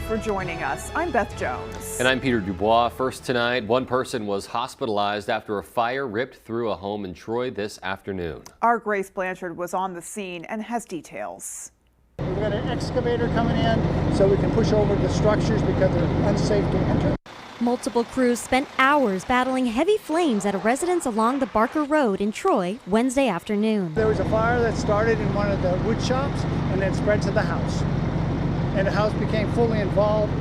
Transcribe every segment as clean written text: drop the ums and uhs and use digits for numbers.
for joining us. I'm Beth Jones. And I'm Peter Dubois. First tonight, one person was hospitalized after a fire ripped through a home in Troy this afternoon. Our Grace Blanchard was on the scene and has details. We've got an excavator coming in so we can push over the structures because they're unsafe to enter. Multiple crews spent hours battling heavy flames at a residence along the Barker Road in Troy Wednesday afternoon. There was a fire that started in one of the wood shops and then spread to the house. And the house became fully involved.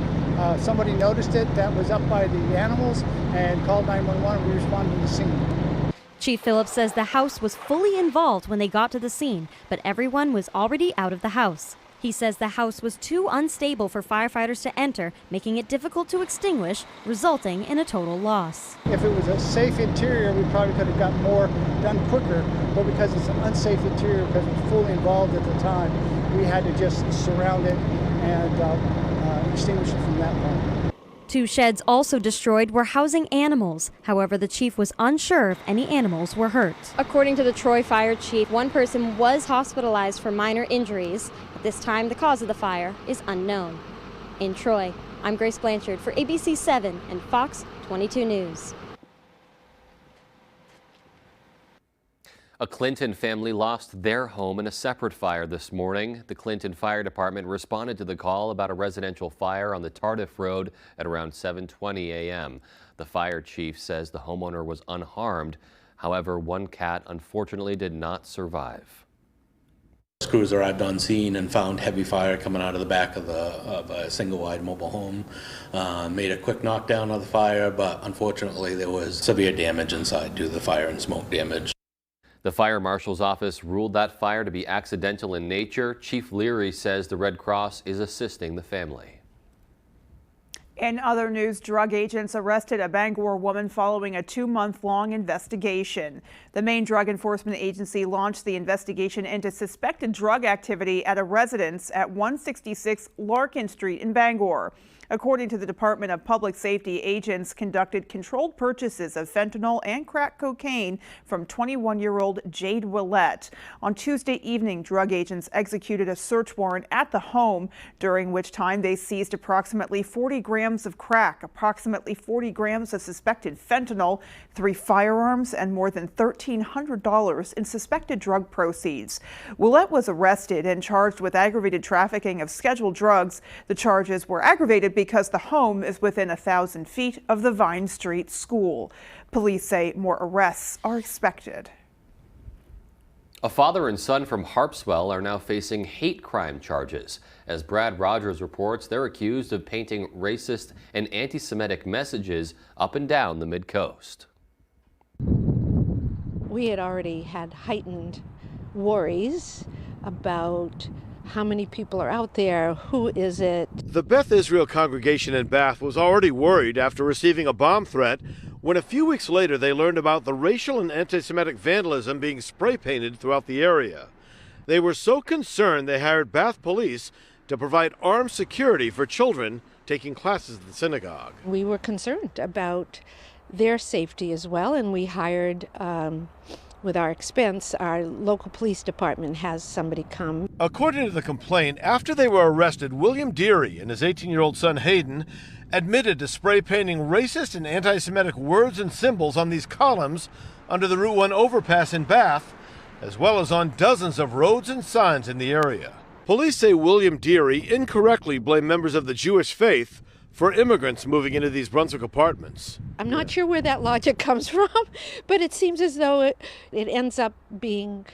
Somebody noticed it that was up by the animals and called 911. We responded to the scene. Chief Phillips says the house was fully involved when they got to the scene, but everyone was already out of the house. He says the house was too unstable for firefighters to enter, making it difficult to extinguish, resulting in a total loss. If it was a safe interior, we probably could have got more done quicker, but because it's an unsafe interior, because it was fully involved at the time, we had to just surround it and extinguish it from that point. 2 sheds also destroyed were housing animals. However, the chief was unsure if any animals were hurt. According to the Troy fire chief, one person was hospitalized for minor injuries. At this time, the cause of the fire is unknown. In Troy, I'm Grace Blanchard for ABC 7 and Fox 22 News. A Clinton family lost their home in a separate fire this morning. The Clinton Fire Department responded to the call about a residential fire on the Tardif Road at around 7:20 a.m. The fire chief says the homeowner was unharmed. However, one cat unfortunately did not survive. Crews arrived on scene and found heavy fire coming out of the back of a single-wide mobile home. Made a quick knockdown of the fire, but unfortunately there was severe damage inside due to the fire and smoke damage. The fire marshal's office ruled that fire to be accidental in nature. Chief Leary says the Red Cross is assisting the family. In other news, drug agents arrested a Bangor woman following a 2-month-long investigation. The Maine Drug Enforcement Agency launched the investigation into suspected drug activity at a residence at 166 Larkin Street in Bangor. According to the Department of Public Safety, agents conducted controlled purchases of fentanyl and crack cocaine from 21-year-old Jade Willette. On Tuesday evening, drug agents executed a search warrant at the home, during which time they seized approximately 40 grams of crack, approximately 40 grams of suspected fentanyl, 3 firearms, and more than $1,300 in suspected drug proceeds. Willette was arrested and charged with aggravated trafficking of scheduled drugs. The charges were aggravated because the home is within 1,000 feet of the Vine Street School. Police say more arrests are expected. A father and son from Harpswell are now facing hate crime charges. As Brad Rogers reports, they're accused of painting racist and anti-Semitic messages up and down the Mid-Coast. We had already had heightened worries about how many people are out there, who is it? The Beth Israel congregation in Bath was already worried after receiving a bomb threat when a few weeks later they learned about the racial and anti-Semitic vandalism being spray painted throughout the area. They were so concerned they hired Bath police to provide armed security for children taking classes at the synagogue. We were concerned about their safety as well, and we hired with our expense, our local police department has somebody come. According to the complaint, after they were arrested, William Deary and his 18-year-old son Hayden admitted to spray painting racist and anti-Semitic words and symbols on these columns under the Route 1 overpass in Bath, as well as on dozens of roads and signs in the area. Police say William Deary incorrectly blamed members of the Jewish faith for immigrants moving into these Brunswick apartments. I'm not sure where that logic comes from, but it seems as though it ends up being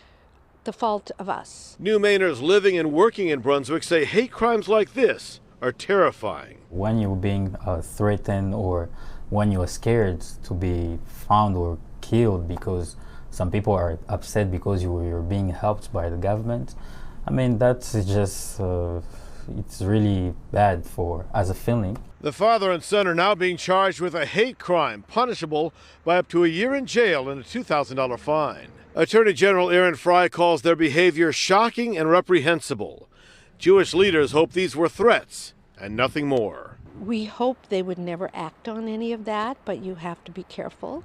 the fault of us. New Mainers living and working in Brunswick say hate crimes like this are terrifying. When you're being threatened or when you're scared to be found or killed because some people are upset because you're being helped by the government, I mean, that's just it's really bad as a feeling. The father and son are now being charged with a hate crime, punishable by up to a year in jail and a $2,000 fine. Attorney General Aaron Frey calls their behavior shocking and reprehensible. Jewish leaders hope these were threats and nothing more. We hope they would never act on any of that, but you have to be careful.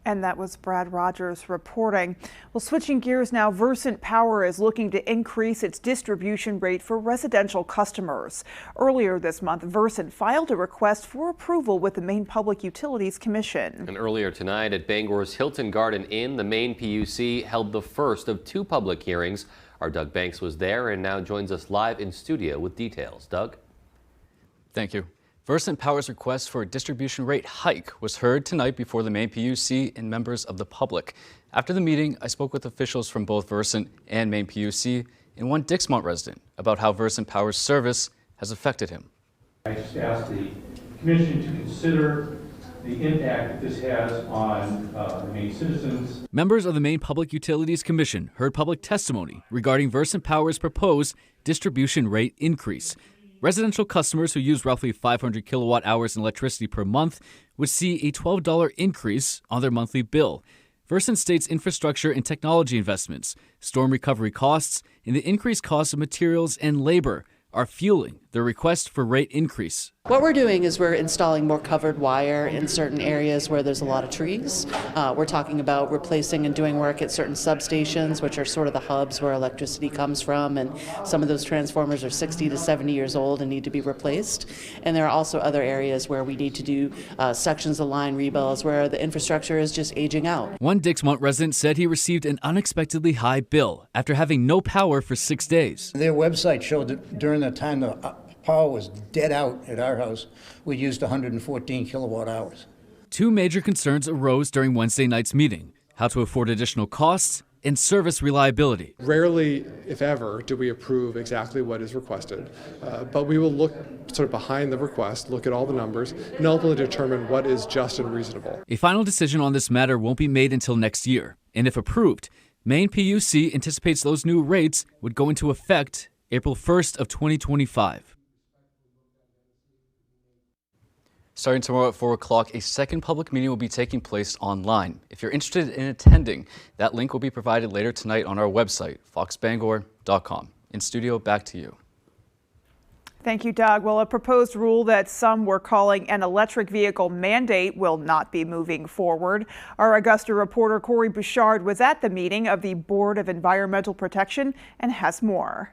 And that was Brad Rogers reporting. Well, switching gears now, Versant Power is looking to increase its distribution rate for residential customers. Earlier this month, Versant filed a request for approval with the Maine Public Utilities Commission. And earlier tonight at Bangor's Hilton Garden Inn, the Maine PUC held the first of two public hearings. Our Doug Banks was there and now joins us live in studio with details. Doug? Thank you. Versant Power's request for a distribution rate hike was heard tonight before the Maine PUC and members of the public. After the meeting, I spoke with officials from both Versant and Maine PUC and one Dixmont resident about how Versant Power's service has affected him. I just asked the Commission to consider the impact that this has on the Maine citizens. Members of the Maine Public Utilities Commission heard public testimony regarding Versant Power's proposed distribution rate increase. Residential customers who use roughly 500 kilowatt hours in electricity per month would see a $12 increase on their monthly bill. Versant states infrastructure and technology investments, storm recovery costs, and the increased cost of materials and labor are fueling the request for rate increase. What we're doing is we're installing more covered wire in certain areas where there's a lot of trees. We're talking about replacing and doing work at certain substations, which are sort of the hubs where electricity comes from, and some of those transformers are 60 to 70 years old and need to be replaced. And there are also other areas where we need to do sections of line rebuilds where the infrastructure is just aging out. One Dixmont resident said he received an unexpectedly high bill after having no power for 6 days. Their website showed that during the time the power was dead out at our house, we used 114 kilowatt hours. Two major concerns arose during Wednesday night's meeting: how to afford additional costs and service reliability. Rarely, if ever, do we approve exactly what is requested, but we will look sort of behind the request, look at all the numbers, and ultimately determine what is just and reasonable. A final decision on this matter won't be made until next year, and if approved, Maine PUC anticipates those new rates would go into effect April 1st of 2025. Starting tomorrow at 4 o'clock, a second public meeting will be taking place online. If you're interested in attending, that link will be provided later tonight on our website, foxbangor.com. In studio, back to you. Thank you, Doug. Well, a proposed rule that some were calling an electric vehicle mandate will not be moving forward. Our Augusta reporter Corey Bouchard was at the meeting of the Board of Environmental Protection and has more.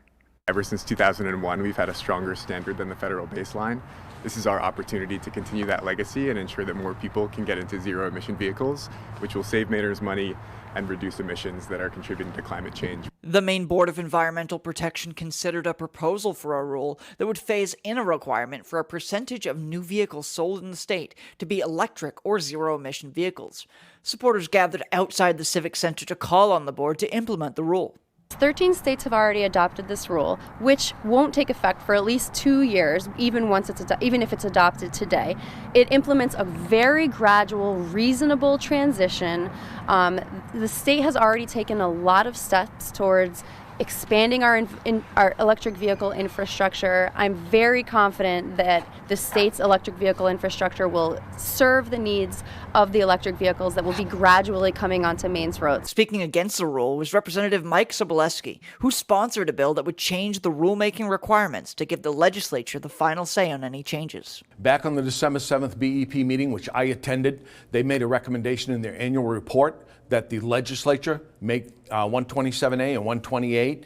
Ever since 2001, we've had a stronger standard than the federal baseline. This is our opportunity to continue that legacy and ensure that more people can get into zero-emission vehicles, which will save Mainers money and reduce emissions that are contributing to climate change. The Maine Board of Environmental Protection considered a proposal for a rule that would phase in a requirement for a percentage of new vehicles sold in the state to be electric or zero-emission vehicles. Supporters gathered outside the Civic Center to call on the board to implement the rule. 13 states have already adopted this rule, which won't take effect for at least 2 years, even if it's adopted today. It implements a very gradual, reasonable transition. The state has already taken a lot of steps towards expanding our electric vehicle infrastructure. I'm very confident that the state's electric vehicle infrastructure will serve the needs of the electric vehicles that will be gradually coming onto Maine's roads. Speaking against the rule was Representative Mike Sobolewski, who sponsored a bill that would change the rulemaking requirements to give the legislature the final say on any changes. Back on the December 7th BEP meeting, which I attended, they made a recommendation in their annual report that the legislature make 127A and 128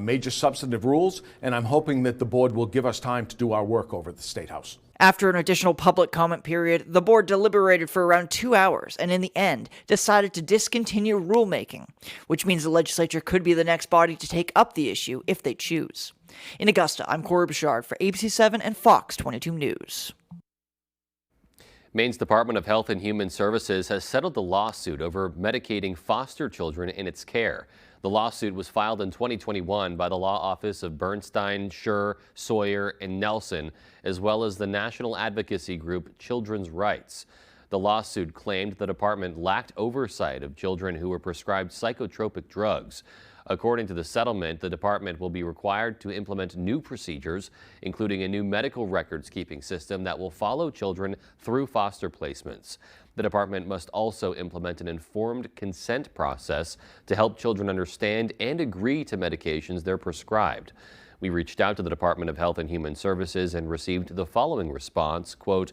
major substantive rules, and I'm hoping that the board will give us time to do our work over at the State House. After an additional public comment period, the board deliberated for around 2 hours and in the end decided to discontinue rulemaking, which means the legislature could be the next body to take up the issue if they choose. In Augusta, I'm Corey Bouchard for ABC 7 and Fox 22 News. Maine's Department of Health and Human Services has settled the lawsuit over medicating foster children in its care. The lawsuit was filed in 2021 by the law office of Bernstein, Schur, Sawyer, and Nelson, as well as the national advocacy group Children's Rights. The lawsuit claimed the department lacked oversight of children who were prescribed psychotropic drugs. According to the settlement, the department will be required to implement new procedures, including a new medical records keeping system that will follow children through foster placements. The department must also implement an informed consent process to help children understand and agree to medications they're prescribed. We reached out to the Department of Health and Human Services and received the following response, quote,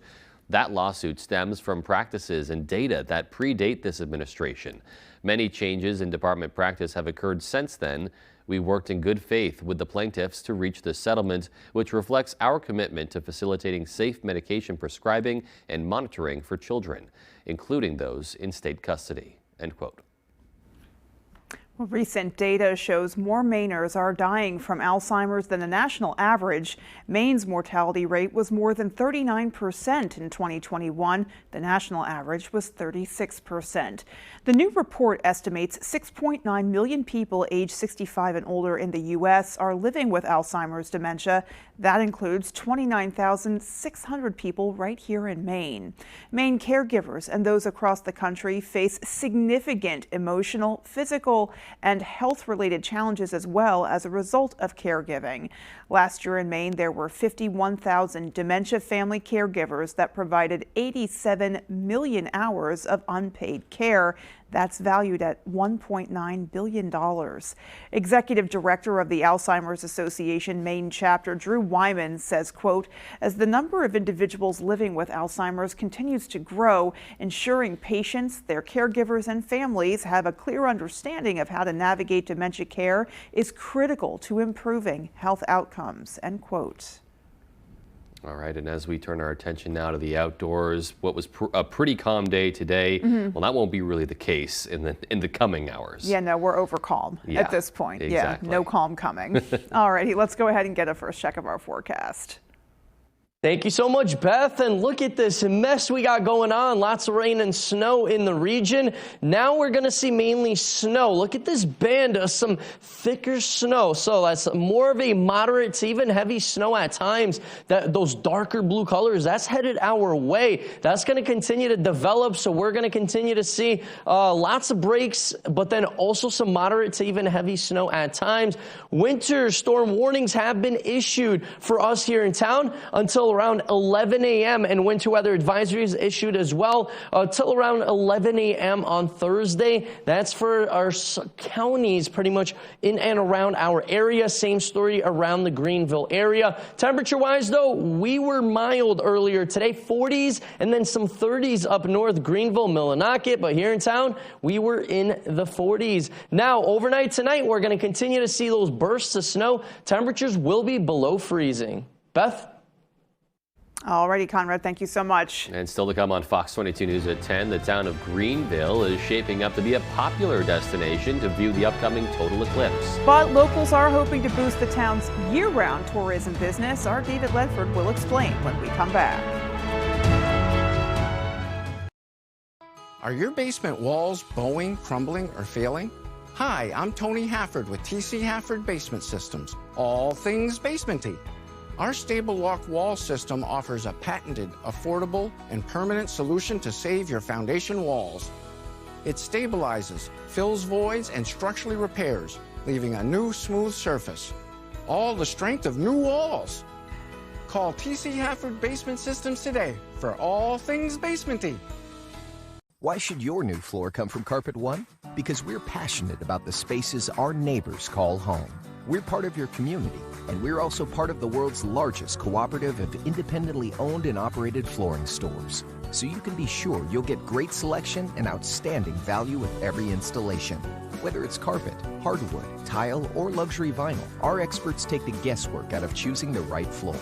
That lawsuit stems from practices and data that predate this administration. Many changes in department practice have occurred since then. We worked in good faith with the plaintiffs to reach this settlement, which reflects our commitment to facilitating safe medication prescribing and monitoring for children, including those in state custody." End quote. Well, recent data shows more Mainers are dying from Alzheimer's than the national average. Maine's mortality rate was more than 39% in 2021. The national average was 36%. The new report estimates 6.9 million people aged 65 and older in the U.S. are living with Alzheimer's dementia. That includes 29,600 people right here in Maine. Maine caregivers and those across the country face significant emotional, physical, and health-related challenges as well as a result of caregiving. Last year in Maine, there were 51,000 dementia family caregivers that provided 87 million hours of unpaid care. That's valued at $1.9 billion. Executive Director of the Alzheimer's Association Maine chapter, Drew Wyman, says, quote, "As the number of individuals living with Alzheimer's continues to grow, ensuring patients, their caregivers, and families have a clear understanding of how to navigate dementia care is critical to improving health outcomes," end quote. All right, and as we turn our attention now to the outdoors, what was a pretty calm day today, well, that won't be really the case in the coming hours. Yeah, no, we're over calm at this point. Exactly. Yeah, no calm coming. All righty, let's go ahead and get a first check of our forecast. Thank you so much, Beth. And look at this mess we got going on. Lots of rain and snow in the region. Now we're going to see mainly snow. Look at this band of some thicker snow. So that's more of a moderate to even heavy snow at times. Those darker blue colors, that's headed our way. That's going to continue to develop. So we're going to continue to see lots of breaks, but then also some moderate to even heavy snow at times. Winter storm warnings have been issued for us here in town until around 11 a.m. and winter weather advisories issued as well till around 11 a.m. on Thursday. That's for our counties pretty much in and around our area. Same story around the Greenville area. Temperature-wise, though, we were mild earlier today, 40s and then some 30s up north, Greenville, Millinocket. But here in town, we were in the 40s. Now, overnight tonight, we're going to continue to see those bursts of snow. Temperatures will be below freezing. Beth? Alrighty, Conrad, thank you so much. And still to come on Fox 22 News at 10, the town of Greenville is shaping up to be a popular destination to view the upcoming total eclipse. But locals are hoping to boost the town's year-round tourism business. Our David Ledford will explain when we come back. Are your basement walls bowing, crumbling, or failing? Hi, I'm Tony Hafford with TC Hafford Basement Systems, all things basementy. Our Stable Lock Wall System offers a patented, affordable, and permanent solution to save your foundation walls. It stabilizes, fills voids, and structurally repairs, leaving a new smooth surface. All the strength of new walls. Call TC Hafford Basement Systems today for all things basementy. Why should your new floor come from Carpet One? Because we're passionate about the spaces our neighbors call home. We're part of your community, and we're also part of the world's largest cooperative of independently owned and operated flooring stores. So you can be sure you'll get great selection and outstanding value with every installation. Whether it's carpet, hardwood, tile, or luxury vinyl, our experts take the guesswork out of choosing the right floor.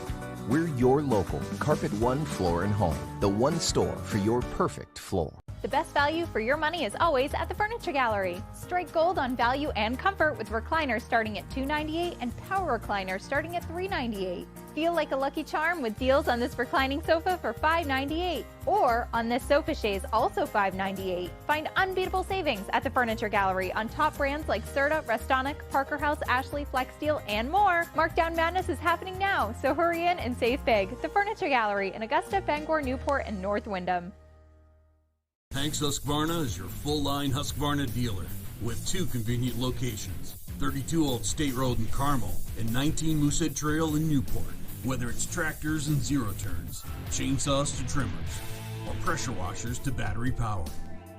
We're your local Carpet One Floor and Home, the one store for your perfect floor. The best value for your money is always at the Furniture Gallery. Strike gold on value and comfort with recliners starting at $298 and power recliners starting at $398. Feel like a lucky charm with deals on this reclining sofa for $598 or on this sofa chaise also $598. Find unbeatable savings at the Furniture Gallery on top brands like Serta, Restonic, Parker House, Ashley, Flexsteel, and more. Markdown madness is happening now, so hurry in and save big. The Furniture Gallery in Augusta, Bangor, Newport, and North Windham. Hanks Husqvarna is your full-line Husqvarna dealer with 2 convenient locations, 32 Old State Road in Carmel and 19 Moosehead Trail in Newport. Whether it's tractors and zero turns, chainsaws to trimmers, or pressure washers to battery power,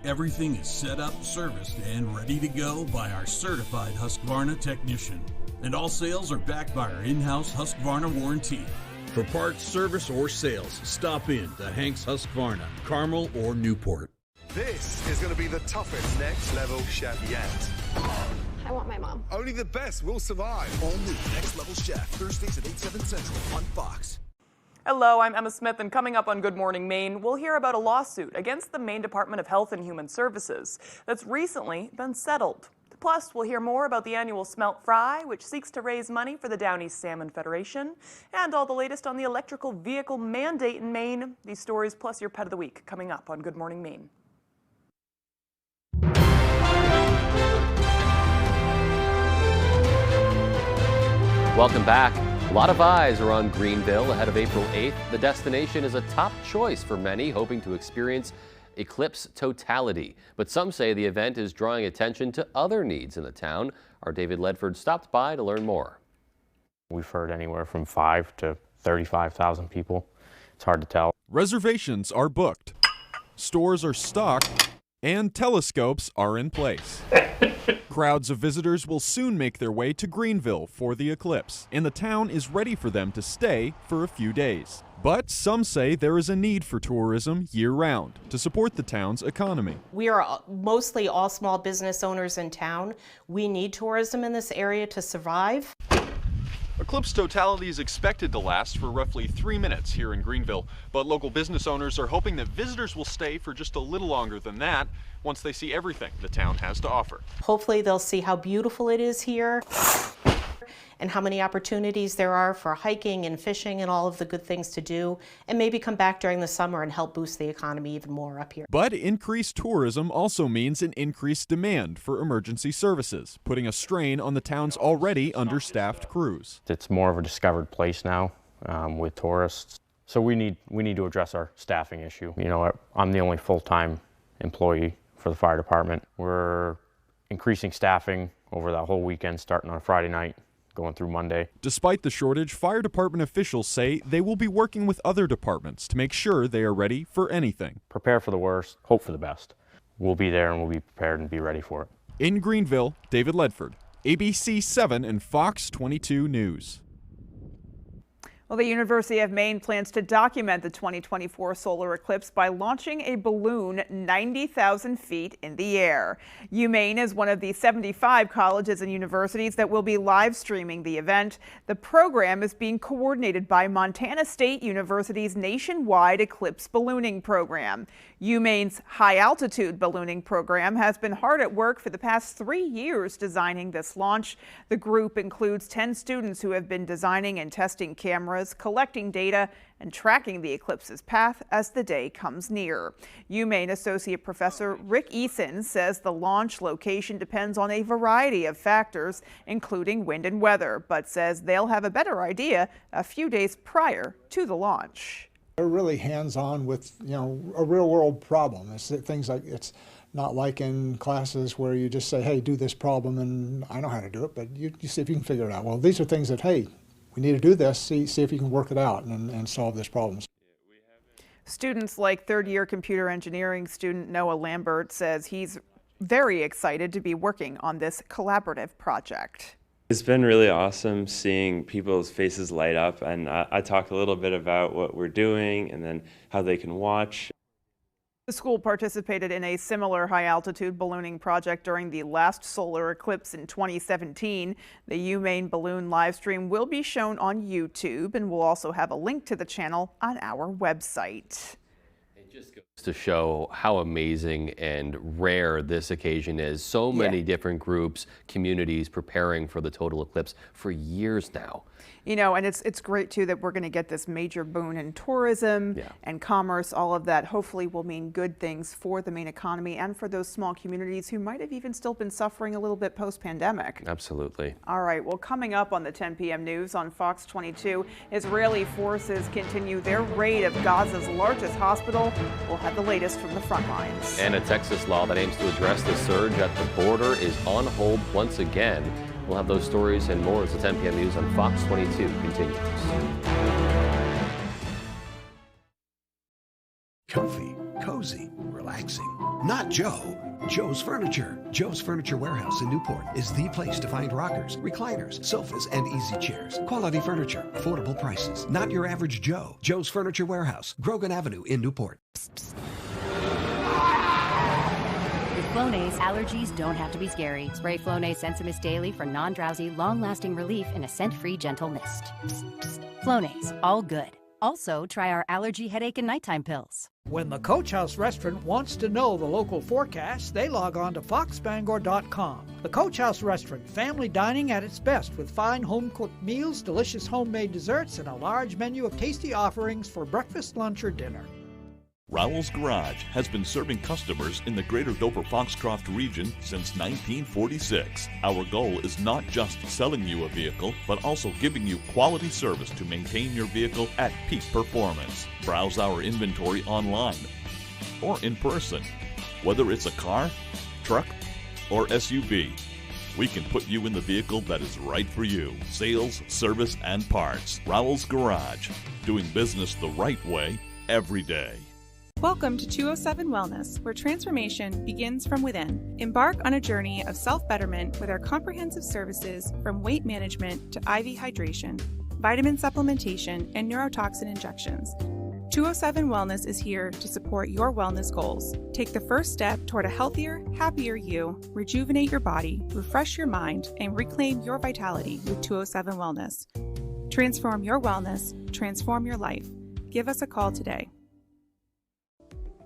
everything is set up, serviced, and ready to go by our certified Husqvarna technician. And all sales are backed by our in-house Husqvarna warranty. For parts, service, or sales, stop in to Hank's Husqvarna, Carmel, or Newport. This is going to be the toughest next level chef yet. I want my mom. Only the best will survive. All new Next Level Chef, Thursdays at 8, 7 Central on Fox. Hello, I'm Emma Smith, and coming up on Good Morning Maine, we'll hear about a lawsuit against the Maine Department of Health and Human Services that's recently been settled. Plus, we'll hear more about the annual Smelt Fry, which seeks to raise money for the Down East Salmon Federation, and all the latest on the electrical vehicle mandate in Maine. These stories plus your Pet of the Week coming up on Good Morning Maine. Welcome back. A lot of eyes are on Greenville ahead of April 8th. The destination is a top choice for many hoping to experience eclipse totality. But some say the event is drawing attention to other needs in the town. Our David Ledford stopped by to learn more. We've heard anywhere from 5 to 35,000 people. It's hard to tell. Reservations are booked, stores are stocked, and telescopes are in place. Crowds of visitors will soon make their way to Greenville for the eclipse, and the town is ready for them to stay for a few days. But some say there is a need for tourism year-round to support the town's economy. We are mostly all small business owners in town. We need tourism in this area to survive. Eclipse totality is expected to last for roughly 3 minutes here in Greenville, but local business owners are hoping that visitors will stay for just a little longer than that once they see everything the town has to offer. Hopefully they'll see how beautiful it is here and how many opportunities there are for hiking and fishing and all of the good things to do, and maybe come back during the summer and help boost the economy even more up here. But increased tourism also means an increased demand for emergency services, putting a strain on the town's already understaffed crews. It's more of a discovered place now with tourists, so we need to address our staffing issue. You know, I'm the only full-time employee for the fire department. We're increasing staffing over that whole weekend, starting on Friday night, going through Monday. Despite the shortage, fire department officials say they will be working with other departments to make sure they are ready for anything. Prepare for the worst, hope for the best. We'll be there and we'll be prepared and be ready for it. In Greenville, David Ledford, ABC 7 and Fox 22 News. Well, the University of Maine plans to document the 2024 solar eclipse by launching a balloon 90,000 feet in the air. UMaine is one of the 75 colleges and universities that will be live streaming the event. The program is being coordinated by Montana State University's nationwide eclipse ballooning program. UMaine's high-altitude ballooning program has been hard at work for the past 3 years designing this launch. The group includes 10 students who have been designing and testing cameras, collecting data, and tracking the eclipse's path as the day comes near. UMaine Associate Professor Rick Eason says the launch location depends on a variety of factors, including wind and weather, but says they'll have a better idea a few days prior to the launch. They're really hands-on with, a real-world problem. It's things like, it's not like in classes where you just say, hey, do this problem, and I know how to do it, but you see if you can figure it out. Well, these are things that, hey, we need to do this, see if you can work it out and solve this problem. Students like third-year computer engineering student Noah Lambert says he's very excited to be working on this collaborative project. It's been really awesome seeing people's faces light up, and I talk a little bit about what we're doing and then how they can watch. The school participated in a similar high-altitude ballooning project during the last solar eclipse in 2017. The UMaine balloon livestream will be shown on YouTube, and we'll also have a link to the channel on our website. To show how amazing and rare this occasion is. So many different groups, communities preparing for the total eclipse for years now. And it's great too that we're going to get this major boon in tourism and commerce. All of that hopefully will mean good things for the Maine economy and for those small communities who might have even still been suffering a little bit post-pandemic. Absolutely. All right, well, coming up on the 10 p.m. news on Fox 22, Israeli forces continue their raid of Gaza's largest hospital. We'll have the latest from the front lines. And a Texas law that aims to address the surge at the border is on hold once again. We'll have those stories and more as the 10 p.m. news on Fox 22 continues. Comfy, cozy, relaxing. Not Joe. Joe's Furniture. Joe's Furniture Warehouse in Newport is the place to find rockers, recliners, sofas, and easy chairs. Quality furniture, affordable prices. Not your average Joe. Joe's Furniture Warehouse, Grogan Avenue in Newport. With Flonase, allergies don't have to be scary. Spray Flonase Sensimus daily for non-drowsy, long-lasting relief in a scent-free gentle mist. Flonase, all good. Also, try our allergy, headache, and nighttime pills. When the Coach House Restaurant wants to know the local forecast, they log on to foxbangor.com. The Coach House Restaurant, family dining at its best with fine home-cooked meals, delicious homemade desserts, and a large menu of tasty offerings for breakfast, lunch, or dinner. Rowell's Garage has been serving customers in the greater Dover-Foxcroft region since 1946. Our goal is not just selling you a vehicle, but also giving you quality service to maintain your vehicle at peak performance. Browse our inventory online or in person. Whether it's a car, truck, or SUV, we can put you in the vehicle that is right for you. Sales, service, and parts. Rowell's Garage, doing business the right way every day. Welcome to 207 Wellness, where transformation begins from within. Embark on a journey of self-betterment with our comprehensive services from weight management to IV hydration, vitamin supplementation, and neurotoxin injections. 207 Wellness is here to support your wellness goals. Take the first step toward a healthier, happier you, rejuvenate your body, refresh your mind, and reclaim your vitality with 207 Wellness. Transform your wellness, transform your life. Give us a call today.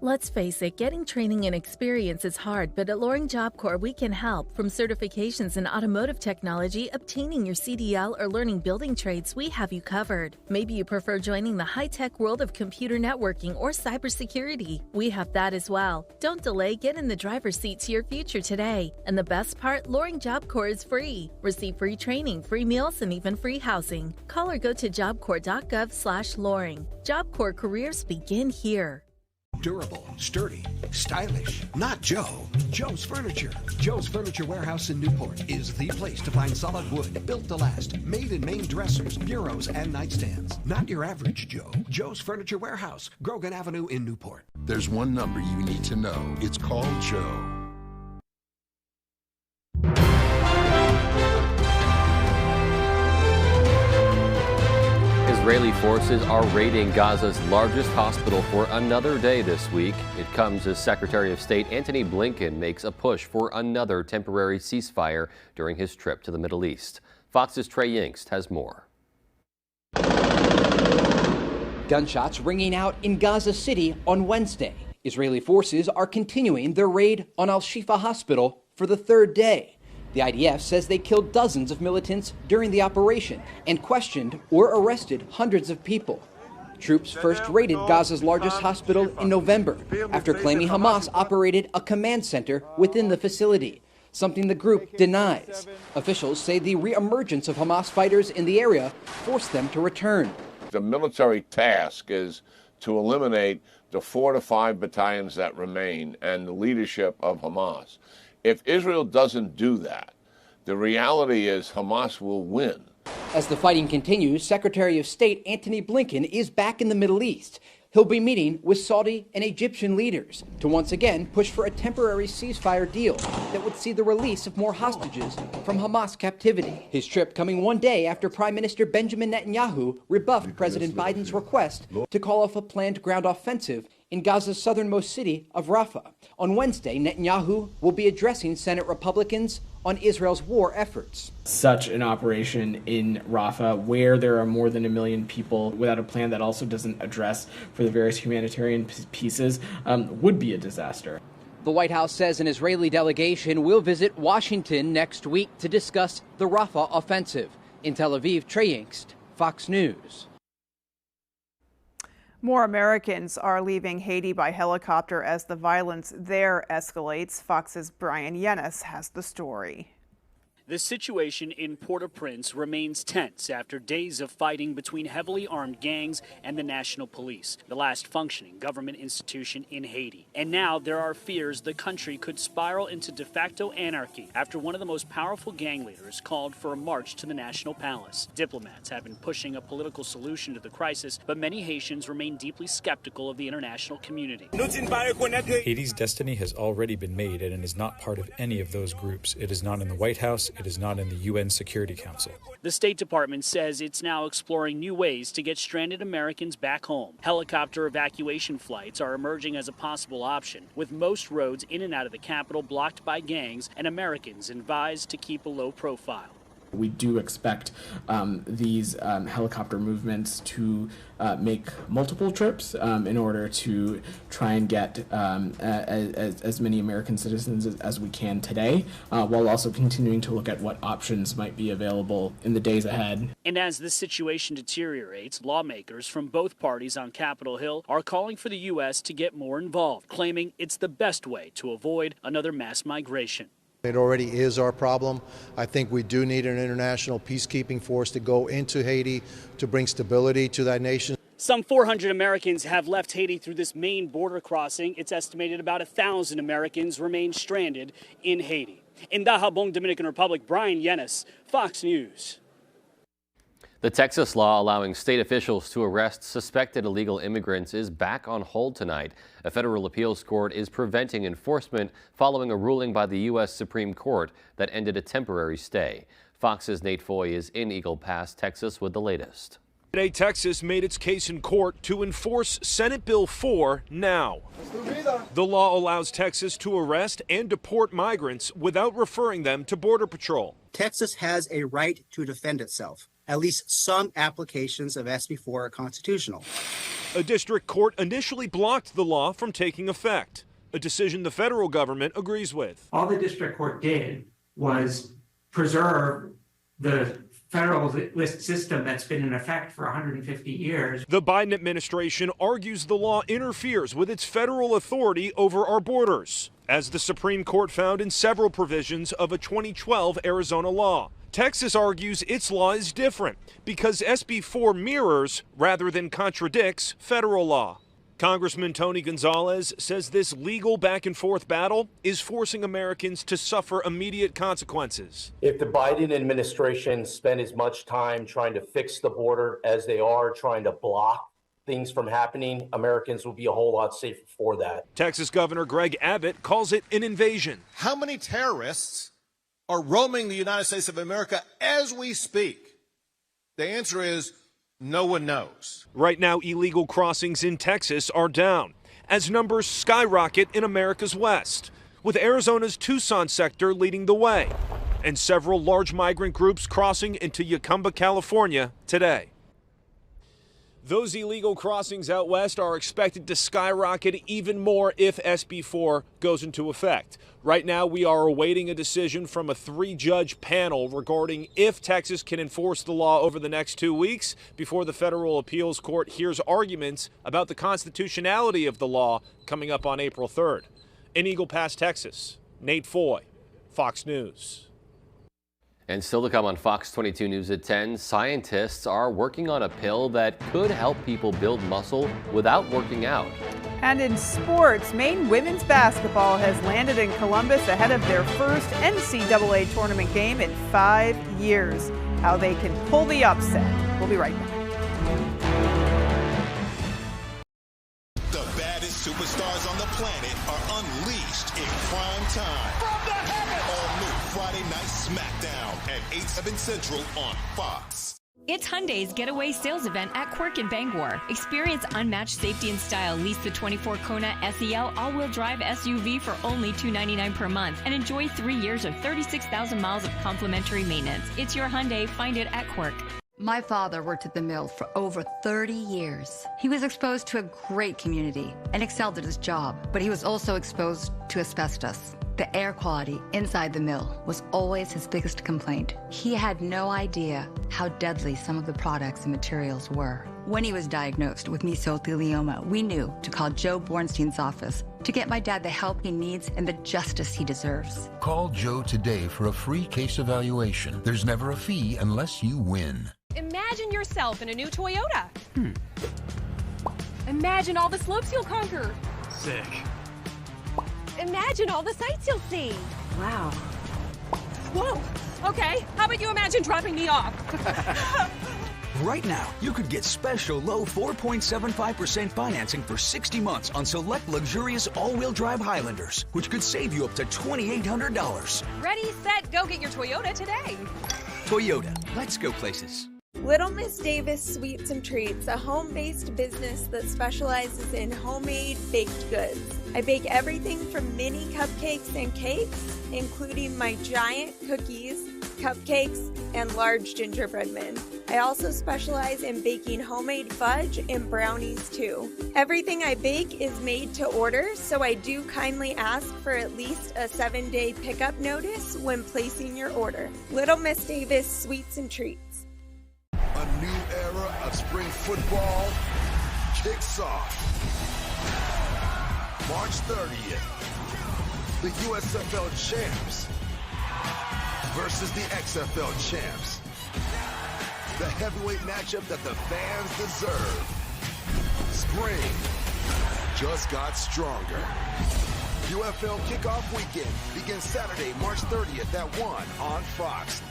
Let's face it, getting training and experience is hard, but at Loring Job Corps, we can help. From certifications in automotive technology, obtaining your CDL, or learning building trades, we have you covered. Maybe you prefer joining the high-tech world of computer networking or cybersecurity. We have that as well. Don't delay, get in the driver's seat to your future today. And the best part, Loring Job Corps is free. Receive free training, free meals, and even free housing. Call or go to jobcorps.gov/Loring. Job Corps careers begin here. Durable, sturdy, stylish. Not Joe. Joe's Furniture. Joe's Furniture Warehouse in Newport is the place to find solid wood, built to last, made in Maine dressers, bureaus, and nightstands. Not your average Joe. Joe's Furniture Warehouse, Grogan Avenue in Newport. There's one number you need to know. It's called Joe. Israeli forces are raiding Gaza's largest hospital for another day this week. It comes as Secretary of State Antony Blinken makes a push for another temporary ceasefire during his trip to the Middle East. Fox's Trey Yingst has more. Gunshots ringing out in Gaza City on Wednesday. Israeli forces are continuing their raid on Al-Shifa Hospital for the third day. The IDF says they killed dozens of militants during the operation and questioned or arrested hundreds of people. Troops first raided Gaza's largest hospital in November after claiming Hamas operated a command center within the facility, something the group denies. Officials say the reemergence of Hamas fighters in the area forced them to return. The military task is to eliminate the 4 to 5 battalions that remain and the leadership of Hamas. If Israel doesn't do that, the reality is Hamas will win. As the fighting continues, Secretary of State Antony Blinken is back in the Middle East. He'll be meeting with Saudi and Egyptian leaders to once again push for a temporary ceasefire deal that would see the release of more hostages from Hamas captivity. His trip coming one day after Prime Minister Benjamin Netanyahu rebuffed President Biden's request to call off a planned ground offensive in Gaza's southernmost city of Rafah. On Wednesday, Netanyahu will be addressing Senate Republicans on Israel's war efforts. Such an operation in Rafah, where there are more than 1 million people, without a plan that also doesn't address for the various humanitarian pieces, would be a disaster. The White House says an Israeli delegation will visit Washington next week to discuss the Rafah offensive. In Tel Aviv, Trey Yingst, Fox News. More Americans are leaving Haiti by helicopter as the violence there escalates. Fox's Brian Yennis has the story. The situation in Port-au-Prince remains tense after days of fighting between heavily armed gangs and the National Police, the last functioning government institution in Haiti. And now there are fears the country could spiral into de facto anarchy after one of the most powerful gang leaders called for a march to the National Palace. Diplomats have been pushing a political solution to the crisis, but many Haitians remain deeply skeptical of the international community. Haiti's destiny has already been made, and it is not part of any of those groups. It is not in the White House. It is not in the UN Security Council. The State Department says it's now exploring new ways to get stranded Americans back home. Helicopter evacuation flights are emerging as a possible option, with most roads in and out of the capital blocked by gangs and Americans advised to keep a low profile. We do expect these helicopter movements to make multiple trips in order to try and get as many American citizens as we can today, while also continuing to look at what options might be available in the days ahead. And as this situation deteriorates, lawmakers from both parties on Capitol Hill are calling for the U.S. to get more involved, claiming it's the best way to avoid another mass migration. It already is our problem. I think we do need an international peacekeeping force to go into Haiti to bring stability to that nation. Some 400 Americans have left Haiti through this main border crossing. It's estimated about 1,000 Americans remain stranded in Haiti. In Dajabon, Dominican Republic, Brian Yenis, Fox News. The Texas law allowing state officials to arrest suspected illegal immigrants is back on hold tonight. A federal appeals court is preventing enforcement following a ruling by the U.S. Supreme Court that ended a temporary stay. Fox's Nate Foy is in Eagle Pass, Texas, with the latest. Today, Texas made its case in court to enforce Senate Bill 4 now. The law allows Texas to arrest and deport migrants without referring them to Border Patrol. Texas has a right to defend itself. At least some applications of SB 4 are constitutional. A district court initially blocked the law from taking effect, a decision the federal government agrees with. All the district court did was preserve the federal list system that's been in effect for 150 years. The Biden administration argues the law interferes with its federal authority over our borders, as the Supreme Court found in several provisions of a 2012 Arizona law. Texas argues its law is different because SB 4 mirrors rather than contradicts federal law. Congressman Tony Gonzalez says this legal back and forth battle is forcing Americans to suffer immediate consequences. If the Biden administration spent as much time trying to fix the border as they are trying to block things from happening, Americans will be a whole lot safer for that. Texas Governor Greg Abbott calls it an invasion. How many terrorists are roaming the United States of America as we speak? The answer is no one knows. Right now, illegal crossings in Texas are down as numbers skyrocket in America's West, with Arizona's Tucson sector leading the way and several large migrant groups crossing into Yucumba, California today. Those illegal crossings out west are expected to skyrocket even more if SB 4 goes into effect. Right now, we are awaiting a decision from a 3-judge panel regarding if Texas can enforce the law over the next 2 weeks before the federal appeals court hears arguments about the constitutionality of the law coming up on April 3rd. In Eagle Pass, Texas, Nate Foy, Fox News. And still to come on Fox 22 News at 10, scientists are working on a pill that could help people build muscle without working out. And in sports, Maine women's basketball has landed in Columbus ahead of their first NCAA tournament game in 5 years. How they can pull the upset. We'll be right back. The baddest superstars on the planet are unleashed in prime time. From the heavens! All new Friday Night SmackDown at 8/7 Central on Fox. It's Hyundai's Getaway Sales Event at Quirk in Bangor. Experience unmatched safety and style. Lease the 24 Kona SEL all-wheel drive SUV for only $299 per month and enjoy 3 years of 36,000 miles of complimentary maintenance. It's your Hyundai. Find it at Quirk. My father worked at the mill for over 30 years. He was exposed to a great community and excelled at his job, but he was also exposed to asbestos. The air quality inside the mill was always his biggest complaint. He had no idea how deadly some of the products and materials were. When he was diagnosed with mesothelioma, we knew to call Joe Bornstein's office to get my dad the help he needs and the justice he deserves. Call Joe today for a free case evaluation. There's never a fee unless you win. Imagine yourself in a new Toyota. Imagine all the slopes you'll conquer. Sick. Imagine all the sights you'll see. Wow. Whoa. Okay, how about you imagine dropping me off? Right now, you could get special low 4.75% financing for 60 months on select luxurious all-wheel drive Highlanders, which could save you up to $2,800. Ready, set, go get your Toyota today. Toyota, let's go places. Little Miss Davis Sweets and Treats, a home-based business that specializes in homemade baked goods. I bake everything from mini cupcakes and cakes, including my giant cookies, cupcakes, and large gingerbread men. I also specialize in baking homemade fudge and brownies too. Everything I bake is made to order, so I do kindly ask for at least a 7-day pickup notice when placing your order. Little Miss Davis Sweets and Treats. A new era of spring football kicks off. March 30th, the USFL champs versus the XFL champs. The heavyweight matchup that the fans deserve. Spring just got stronger. UFL kickoff weekend begins Saturday, March 30th at 1 on Fox.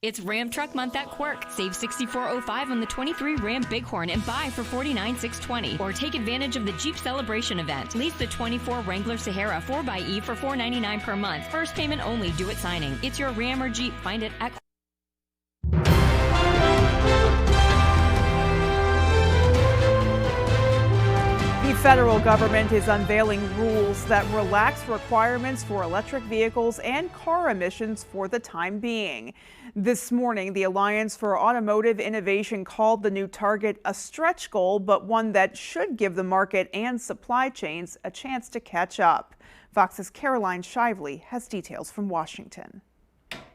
It's Ram Truck Month at Quirk. Save $64.05 on the 23 Ram Bighorn and buy for $49,620. Or take advantage of the Jeep Celebration event. Lease the 24 Wrangler Sahara 4xE for $499 per month. First payment only, due at signing. It's your Ram or Jeep. Find it at The federal government is unveiling rules that relax requirements for electric vehicles and car emissions for the time being. This morning, the Alliance for Automotive Innovation called the new target a stretch goal, but one that should give the market and supply chains a chance to catch up. Fox's Caroline Shively has details from Washington.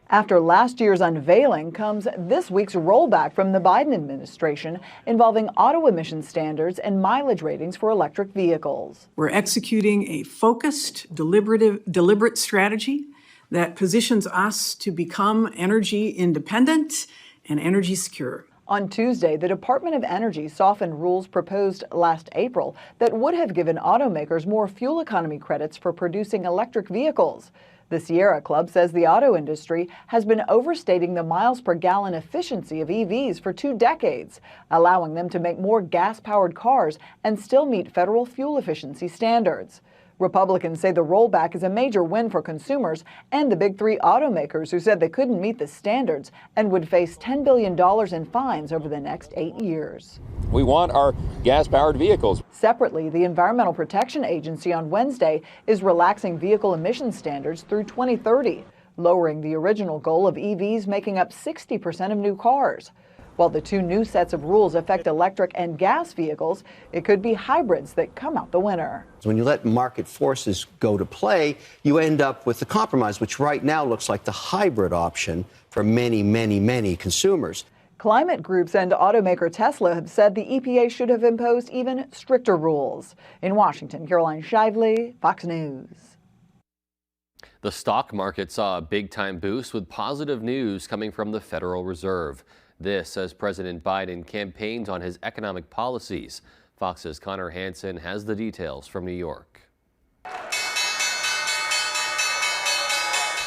After last year's unveiling comes this week's rollback from the Biden administration involving auto emission standards and mileage ratings for electric vehicles. We're executing a focused, deliberate strategy that positions us to become energy independent and energy secure. On Tuesday, the Department of Energy softened rules proposed last April that would have given automakers more fuel economy credits for producing electric vehicles. The Sierra Club says the auto industry has been overstating the miles per gallon efficiency of EVs for 2 decades, allowing them to make more gas-powered cars and still meet federal fuel efficiency standards. Republicans say the rollback is a major win for consumers and the big 3 automakers who said they couldn't meet the standards and would face $10 billion in fines over the next 8 years. We want our gas-powered vehicles. Separately, the Environmental Protection Agency on Wednesday is relaxing vehicle emission standards through 2030, lowering the original goal of EVs making up 60% of new cars. While the 2 new sets of rules affect electric and gas vehicles, it could be hybrids that come out the winner. When you let market forces go to play, you end up with the compromise, which right now looks like the hybrid option for many, many, many consumers. Climate groups and automaker Tesla have said the EPA should have imposed even stricter rules. In Washington, Caroline Shively, Fox News. The stock market saw a big-time boost with positive news coming from the Federal Reserve. This as President Biden campaigned on his economic policies. Fox's Connor Hansen has the details from New York.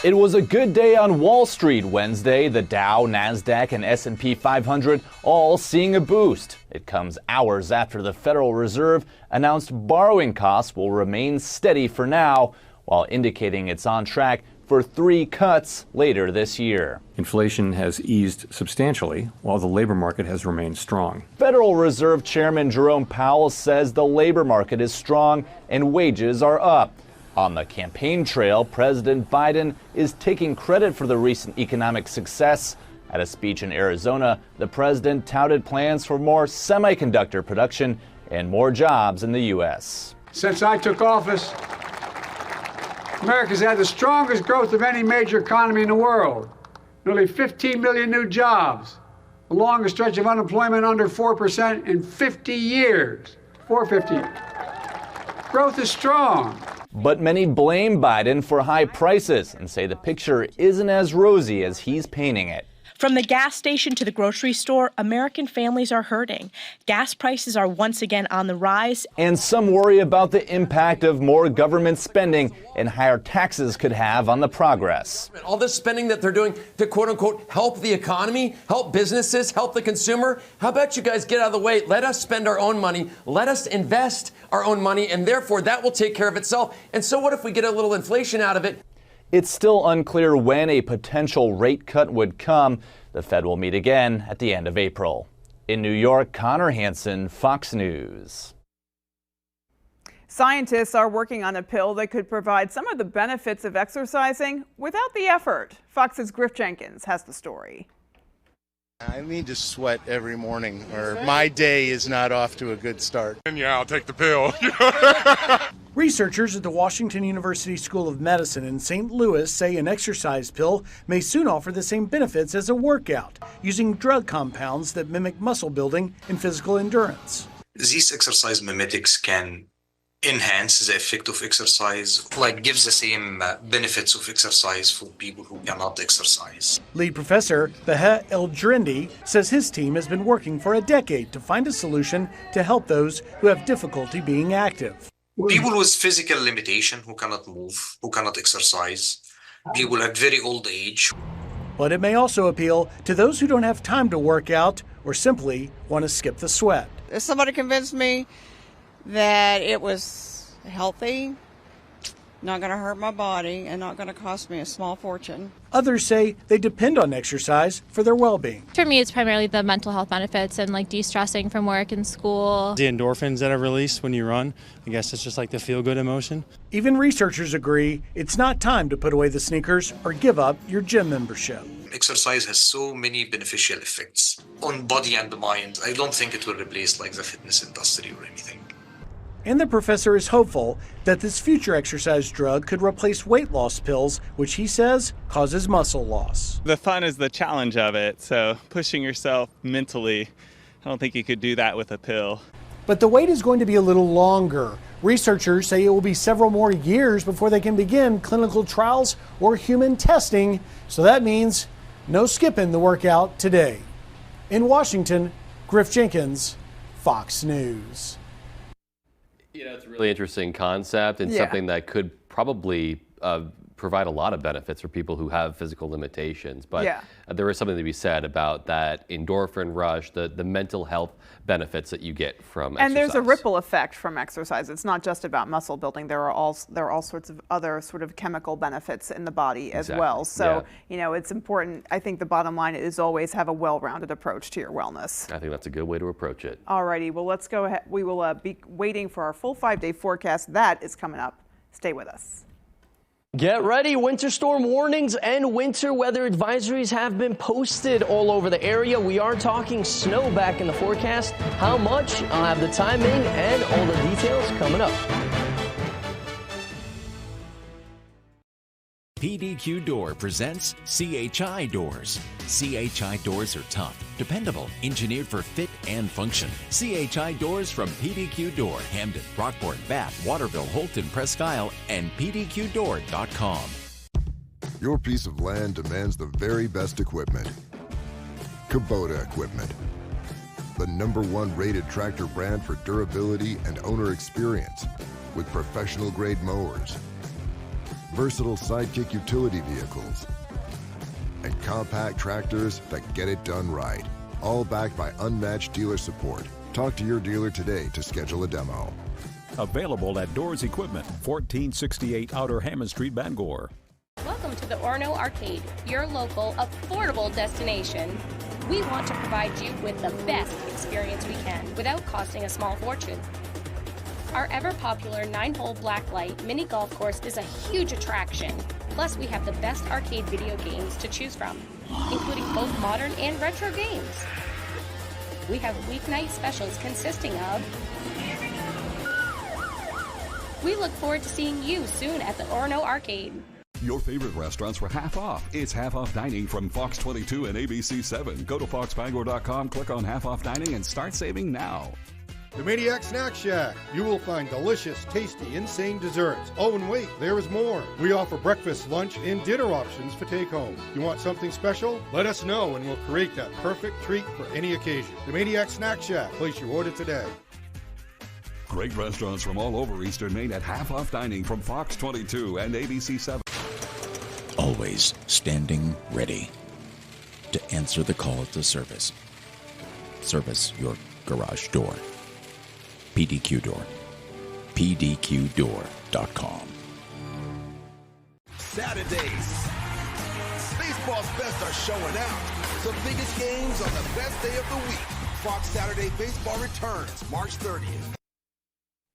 It was a good day on Wall Street Wednesday. The Dow, Nasdaq, and S&P 500 all seeing a boost. It comes hours after the Federal Reserve announced borrowing costs will remain steady for now, while indicating it's on track for 3 cuts later this year. Inflation has eased substantially, while the labor market has remained strong. Federal Reserve Chairman Jerome Powell says the labor market is strong and wages are up. On the campaign trail, President Biden is taking credit for the recent economic success. At a speech in Arizona, the president touted plans for more semiconductor production and more jobs in the U.S. Since I took office, America's had the strongest growth of any major economy in the world. Nearly 15 million new jobs. The longest stretch of unemployment under 4% in 50 years. 450. Growth is strong. But many blame Biden for high prices and say the picture isn't as rosy as he's painting it. From the gas station to the grocery store, American families are hurting. Gas prices are once again on the rise. And some worry about the impact of more government spending and higher taxes could have on the progress. All this spending that they're doing to quote unquote help the economy, help businesses, help the consumer. How about you guys get out of the way? Let us spend our own money. Let us invest our own money, and therefore that will take care of itself. And so what if we get a little inflation out of it? It's still unclear when a potential rate cut would come. The Fed will meet again at the end of April. In New York, Connor Hansen, Fox News. Scientists are working on a pill that could provide some of the benefits of exercising without the effort. Fox's Griff Jenkins has the story. I need to sweat every morning, or my day is not off to a good start. And yeah, I'll take the pill. Researchers at the Washington University School of Medicine in St. Louis say an exercise pill may soon offer the same benefits as a workout, using drug compounds that mimic muscle building and physical endurance. These exercise mimetics can enhance the effect of exercise, gives the same benefits of exercise for people who cannot exercise. Lead professor Baha El-Drindi says his team has been working for a decade to find a solution to help those who have difficulty being active. People with physical limitation who cannot move, who cannot exercise, people at very old age. But it may also appeal to those who don't have time to work out or simply want to skip the sweat. If somebody convinced me that it was healthy, not going to hurt my body, and not going to cost me a small fortune. Others say they depend on exercise for their well-being. For me, it's primarily the mental health benefits and de-stressing from work and school. The endorphins that are released when you run, I guess it's just like the feel-good emotion. Even researchers agree it's not time to put away the sneakers or give up your gym membership. Exercise has so many beneficial effects on body and mind. I don't think it will replace the fitness industry or anything. And the professor is hopeful that this future exercise drug could replace weight loss pills, which he says causes muscle loss. The fun is the challenge of it, so pushing yourself mentally, I don't think you could do that with a pill. But the wait is going to be a little longer. Researchers say it will be several more years before they can begin clinical trials or human testing, so that means no skipping the workout today. In Washington, Griff Jenkins, Fox News. It's a really interesting concept and something that could probably provide a lot of benefits for people who have physical limitations. But there is something to be said about that endorphin rush, the mental health benefits that you get from exercise. And there's a ripple effect from exercise. It's not just about muscle building. There are all sorts of other sort of chemical benefits in the body as well. So, it's important. I think the bottom line is always have a well-rounded approach to your wellness. I think that's a good way to approach it. All righty. Well, let's go ahead. We will be waiting for our full 5-day forecast. That is coming up. Stay with us. Get ready, winter storm warnings and winter weather advisories have been posted all over the area. We are talking snow back in the forecast. How much? I'll have the timing and all the details coming up. PDQ Door presents CHI Doors. CHI Doors are tough, dependable, engineered for fit and function. CHI Doors from PDQ Door, Hamden, Rockport, Bath, Waterville, Holton, Presque Isle, and PDQDoor.com. Your piece of land demands the very best equipment. Kubota Equipment, the #1 rated tractor brand for durability and owner experience, with professional-grade mowers, versatile sidekick utility vehicles, and compact tractors that get it done right. All backed by unmatched dealer support. Talk to your dealer today to schedule a demo. Available at Doors Equipment, 1468 Outer Hammond Street, Bangor. Welcome to the Orono Arcade, your local, affordable destination. We want to provide you with the best experience we can without costing a small fortune. Our ever-popular 9-hole blacklight mini golf course is a huge attraction. Plus, we have the best arcade video games to choose from, including both modern and retro games. We have weeknight specials consisting of We look forward to seeing you soon at the Orono Arcade. Your favorite restaurants were half off. It's half off dining from Fox 22 and ABC 7. Go to foxbangor.com, click on half off dining, and start saving now. The Maniac Snack Shack. You will find delicious, tasty, insane desserts. Oh, and wait, there is more. We offer breakfast, lunch, and dinner options for take home. You want something special? Let us know and we'll create that perfect treat for any occasion. The Maniac Snack Shack. Place your order today. Great restaurants from all over Eastern Maine at half off dining from Fox 22 and ABC 7. Always standing ready to answer the call to service. Service your garage door. PDQ Door. PDQDoor.com. Saturdays. Baseball's best are showing out. The biggest games on the best day of the week. Fox Saturday Baseball returns March 30th.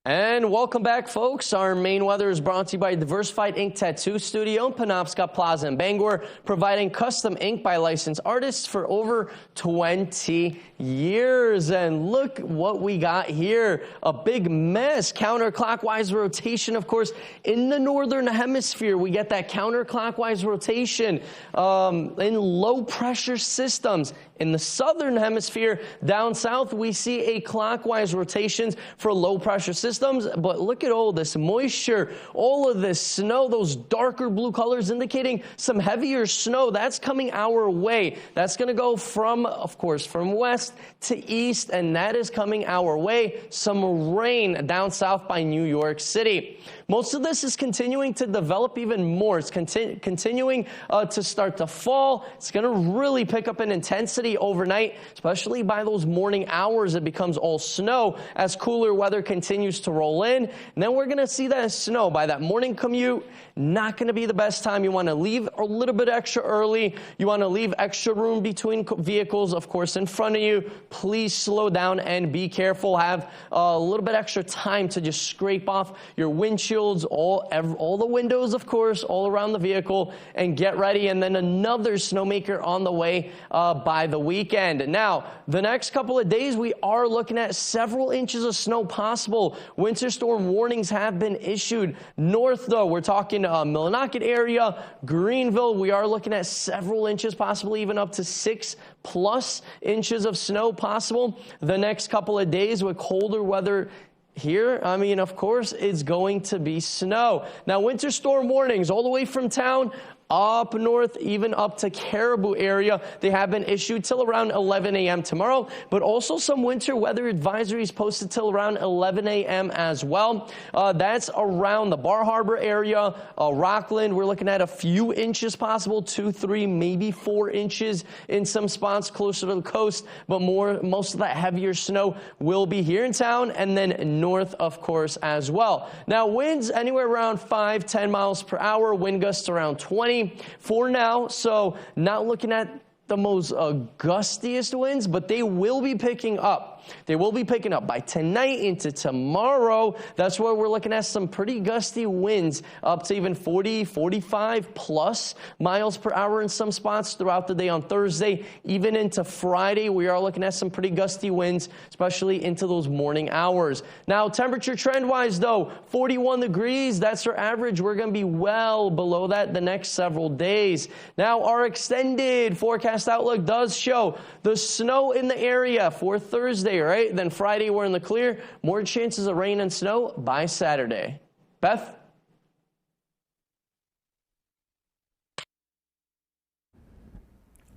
And welcome back, folks. Our main weather is brought to you by Diversified Ink Tattoo Studio in Penobscot Plaza in Bangor, providing custom ink by licensed artists for over 20 years. And look what we got here. A big mess. Counterclockwise rotation, of course, in the northern hemisphere. We get that counterclockwise rotation in low pressure systems. In the southern hemisphere, down south, we see a clockwise rotations for low pressure systems. But look at all this moisture, all of this snow, those darker blue colors indicating some heavier snow. That's coming our way. That's going to go from, of course, from west to east, and that is coming our way. Some rain down south by New York City. Most of this is continuing to develop even more. It's continuing to start to fall. It's going to really pick up in intensity overnight, especially by those morning hours. It becomes all snow as cooler weather continues to roll in. And then we're going to see that snow by that morning commute. Not going to be the best time. You want to leave a little bit extra early. You want to leave extra room between vehicles, of course, in front of you. Please slow down and be careful. Have a little bit extra time to just scrape off your windshields, all the windows, of course, all around the vehicle, and get ready. And then another snowmaker on the way by the weekend. Now, the next couple of days, we are looking at several inches of snow possible. Winter storm warnings have been issued. North, though, we're talking Millinocket area, Greenville, we are looking at several inches, possibly even up to 6+ inches of snow possible the next couple of days with colder weather. Here, I mean, of course, it's going to be snow. Now, winter storm warnings all the way from town up north, even up to Caribou area. They have been issued till around 11 a.m. tomorrow, but also some winter weather advisories posted till around 11 a.m. as well. That's around the Bar Harbor area, Rockland. We're looking at a few inches possible, 2, 3, maybe 4 inches in some spots closer to the coast, but most of that heavier snow will be here in town and then north, of course, as well. Now, winds anywhere around 5-10 miles per hour, wind gusts around 20 for now, so not looking at the most gustiest winds, but they will be picking up. They will be picking up by tonight into tomorrow. That's where we're looking at some pretty gusty winds, up to even 40, 45+ miles per hour in some spots throughout the day on Thursday. Even into Friday, we are looking at some pretty gusty winds, especially into those morning hours. Now, temperature trend-wise, though, 41 degrees. That's our average. We're going to be well below that the next several days. Now, our extended forecast outlook does show the snow in the area for Thursday, right? Then Friday, we're in the clear. More chances of rain and snow by Saturday. Beth?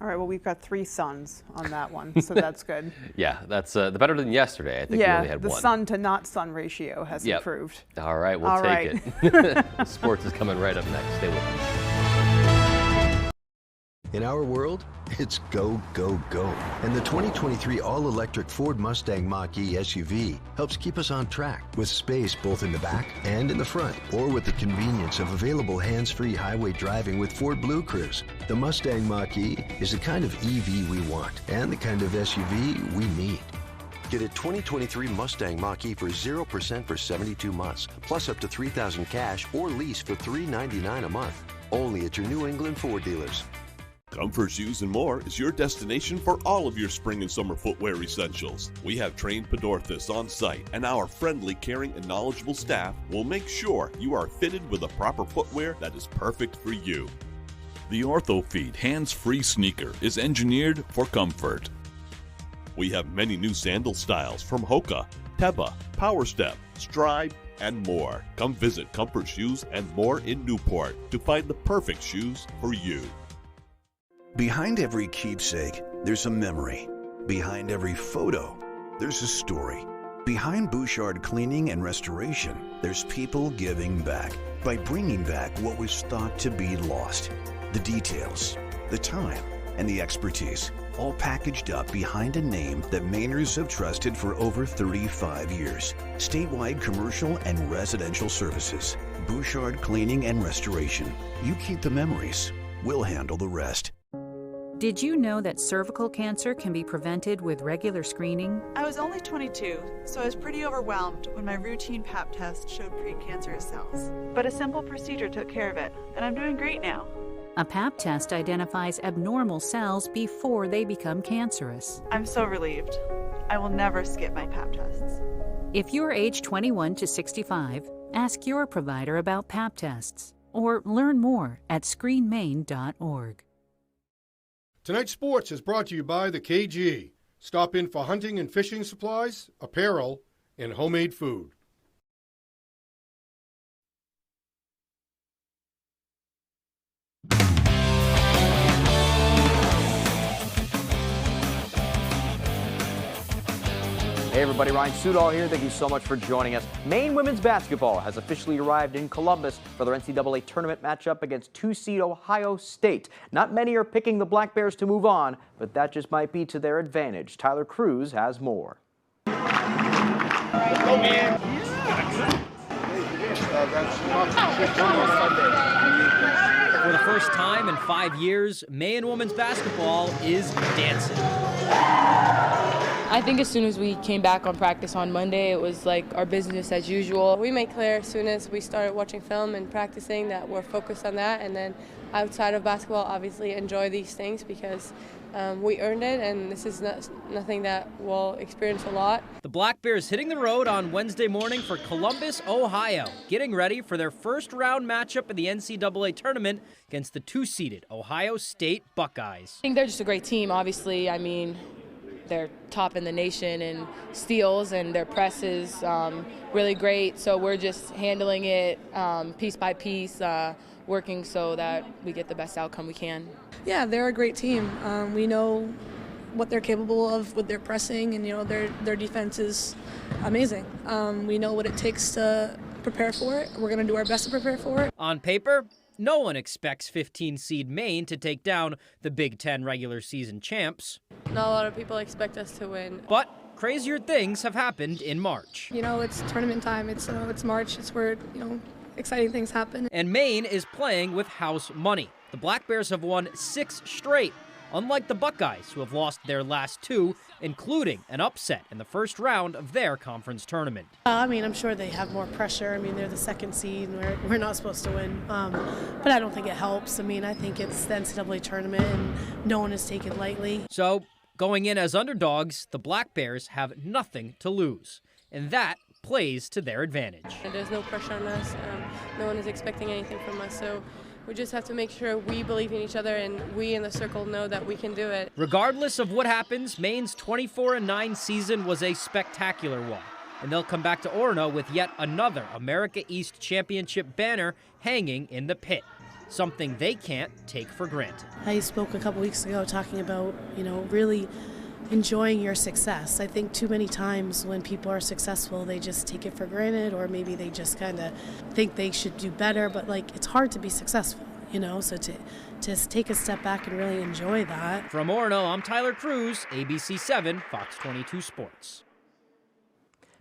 All right, well, we've got 3 suns on that one, so that's good. Yeah, that's better than yesterday. I think we only had one. Yeah, the sun to not sun ratio has improved. All right, we'll take it. Sports is coming right up next. Stay with us. In our world, it's go, go, go. And the 2023 all-electric Ford Mustang Mach-E SUV helps keep us on track with space both in the back and in the front, or with the convenience of available hands-free highway driving with Ford Blue Cruise. The Mustang Mach-E is the kind of EV we want and the kind of SUV we need. Get a 2023 Mustang Mach-E for 0% for 72 months, plus up to $3,000 cash or lease for $399 a month. Only at your New England Ford dealers. Comfort Shoes and More is your destination for all of your spring and summer footwear essentials. We have trained podorthists on site, and our friendly, caring, and knowledgeable staff will make sure you are fitted with the proper footwear that is perfect for you. The OrthoFeet hands-free sneaker is engineered for comfort. We have many new sandal styles from Hoka, Teva, Power Step, Stride, and more. Come visit Comfort Shoes and More in Newport to find the perfect shoes for you. Behind every keepsake, there's a memory. Behind every photo, there's a story. Behind Bouchard Cleaning and Restoration, there's people giving back by bringing back what was thought to be lost. The details, the time, and the expertise, all packaged up behind a name that Mainers have trusted for over 35 years. Statewide commercial and residential services. Bouchard Cleaning and Restoration. You keep the memories. We'll handle the rest. Did you know that cervical cancer can be prevented with regular screening? I was only 22, so I was pretty overwhelmed when my routine Pap test showed precancerous cells. But a simple procedure took care of it, and I'm doing great now. A Pap test identifies abnormal cells before they become cancerous. I'm so relieved. I will never skip my Pap tests. If you're age 21 to 65, ask your provider about Pap tests or learn more at screenmaine.org. Tonight's sports is brought to you by the KG. Stop in for hunting and fishing supplies, apparel, and homemade food. Hey everybody, Ryan Sudol here. Thank you so much for joining us. Maine women's basketball has officially arrived in Columbus for their NCAA tournament matchup against 2-seed Ohio State. Not many are picking the Black Bears to move on, but that just might be to their advantage. Tyler Cruz has more. Go, man. For the first time in 5 years, Maine women's basketball is dancing. I think as soon as we came back on practice on Monday, it was like our business as usual. We made clear as soon as we started watching film and practicing that we're focused on that, and then outside of basketball, obviously enjoy these things because we earned it, and this is nothing that we'll experience a lot. The Black Bears hitting the road on Wednesday morning for Columbus, Ohio, getting ready for their first round matchup in the NCAA tournament against the 2-seeded Ohio State Buckeyes. I think they're just a great team, obviously. I mean, they're top in the nation in steals, and their press is really great. So we're just handling it piece by piece, working so that we get the best outcome we can. Yeah, they're a great team. We know what they're capable of with their pressing, and their defense is amazing. We know what it takes to prepare for it. We're going to do our best to prepare for it. On paper, no one expects 15-seed Maine to take down the Big Ten regular season champs. Not a lot of people expect us to win. But crazier things have happened in March. It's tournament time. It's March. It's where, exciting things happen. And Maine is playing with house money. The Black Bears have won 6 straight, unlike the Buckeyes, who have lost their last 2, including an upset in the first round of their conference tournament. I'm sure they have more pressure. They're the 2nd seed, and we're not supposed to win. But I don't think it helps. I think it's the NCAA tournament, and no one is taken lightly. So, going in as underdogs, the Black Bears have nothing to lose, and that plays to their advantage. And there's no pressure on us. No one is expecting anything from us, so we just have to make sure we believe in each other and we in the circle know that we can do it. Regardless of what happens, Maine's 24-9 season was a spectacular one, and they'll come back to Orono with yet another America East Championship banner hanging in the pit, something they can't take for granted. I spoke a couple weeks ago talking about, really enjoying your success. I think too many times when people are successful, they just take it for granted, or maybe they just kind of think they should do better, but it's hard to be successful, so to take a step back and really enjoy that. From Orono, I'm Tyler Cruz, ABC 7, Fox 22 Sports.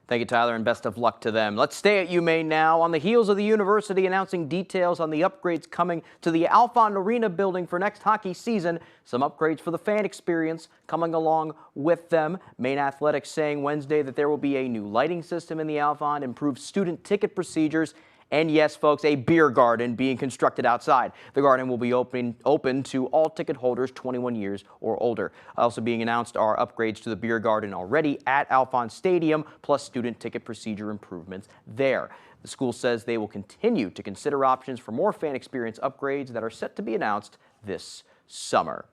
Thank you, Tyler, and best of luck to them. Let's stay at UMaine now. On the heels of the university announcing details on the upgrades coming to the Alfond Arena building for next hockey season, some upgrades for the fan experience coming along with them. Maine Athletics saying Wednesday that there will be a new lighting system in the Alfond, improved student ticket procedures, And yes, folks, a beer garden being constructed outside. The garden will be open to all ticket holders 21 years or older. Also being announced are upgrades to the beer garden already at Alphonse Stadium, plus student ticket procedure improvements there. The school says they will continue to consider options for more fan experience upgrades that are set to be announced this summer.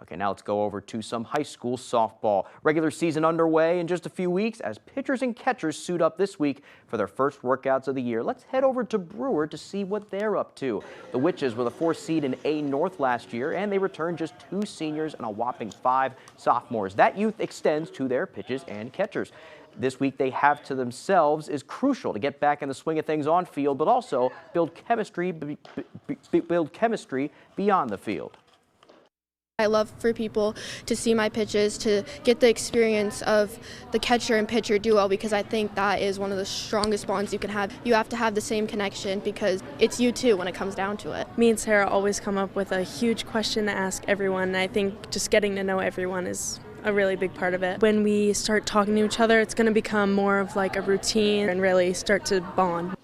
Okay, now let's go over to some high school softball. Regular season underway in just a few weeks as pitchers and catchers suit up this week for their first workouts of the year. Let's head over to Brewer to see what they're up to. The Witches were the 4th seed in A North last year, and they returned just 2 seniors and a whopping 5 sophomores. That youth extends to their pitchers and catchers. This week they have to themselves is crucial to get back in the swing of things on field, but also build chemistry beyond the field. I love for people to see my pitches, to get the experience of the catcher and pitcher duo, because I think that is one of the strongest bonds you can have. You have to have the same connection because it's you two when it comes down to it. Me and Sarah always come up with a huge question to ask everyone, and I think just getting to know everyone is a really big part of it. When we start talking to each other, it's going to become more of like a routine and really start to bond.